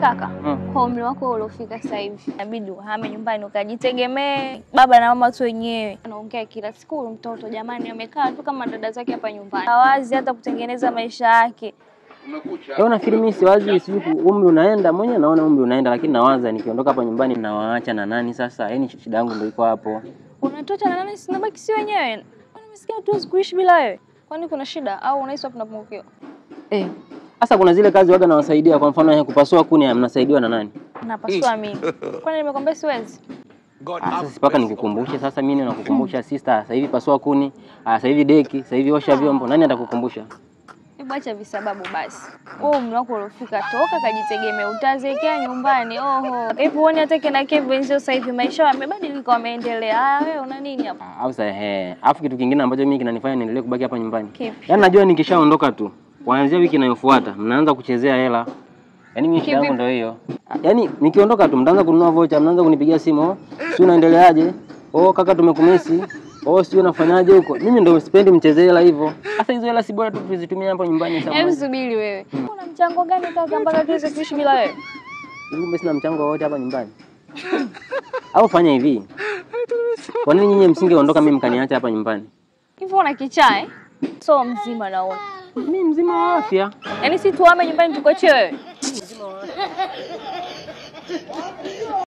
kaka, kwa umri wako uliofika sasa hivi, inabidi uhame nyumbani ukajitegemee. Baba na mama tu wenyewe anaongea kila siku, mtoto jamani amekaa tu kama dada zake hapa nyumbani. Hawazi hata kutengeneza maisha yake. Umekucha. Unafikiri mimi siwazi, sijui umri unaenda, mwenyewe naona umri unaenda, lakini nawaza nikiondoka hapa nyumbani nawaacha na nani sasa? Yaani shida yangu ndio iko hapo. Unatoka na nani? Sinabaki si wenyewe. Kwani umesikia tu kuishi bila wewe? Kwani kuna shida au unahisi hapo unapungukiwa? Sasa kuna zile kazi waga nawasaidia, kwa mfano kupasua kuni mnasaidiwa na nani? Napasua mimi. Kwani nimekwambia siwezi? Sasa sipaka nikukumbushe, sasa mimi nakukumbusha sister, sasa hivi pasua kuni, sasa hivi deki, sasa hivi osha vyombo, nani atakukumbusha? Hebu acha visababu basi. Wewe umri wako uliofika, toka kajitegemee, utazekea nyumbani. Hebu uone hata kina Kevin sasa hivi maisha yamebadilika, wameendelea. Wewe una nini hapa? Au sasa alafu kitu kingine ambacho mimi kinanifanya niendelee kubaki hapa nyumbani. Yaani najua nikishaondoka tu, kuanzia wiki inayofuata mnaanza kuchezea hela. Yaani mimi shida yangu ndio hiyo. Yaani nikiondoka tu mtaanza kununua voucher, mnaanza kunipigia simu, si unaendeleaje? Kaka tumekumesi. Sio unafanyaje huko? Mimi ndio sipendi mchezee hela hivyo. Sasa hizo hela si bora tu tuzitumie hapo nyumbani sasa. Hebu subiri wewe. Una mchango gani kaka mpaka tuweze kuishi bila wewe? Mimi sina mchango wowote hapa nyumbani. Au fanya hivi. Kwa nini nyinyi msingeondoka mimi mkaniacha hapa nyumbani? Hivyo una kichaa So mzima naona. Mimi mzima wa afya. Yaani si tuame nyumbani tukoche wewe. Mzima wa afya.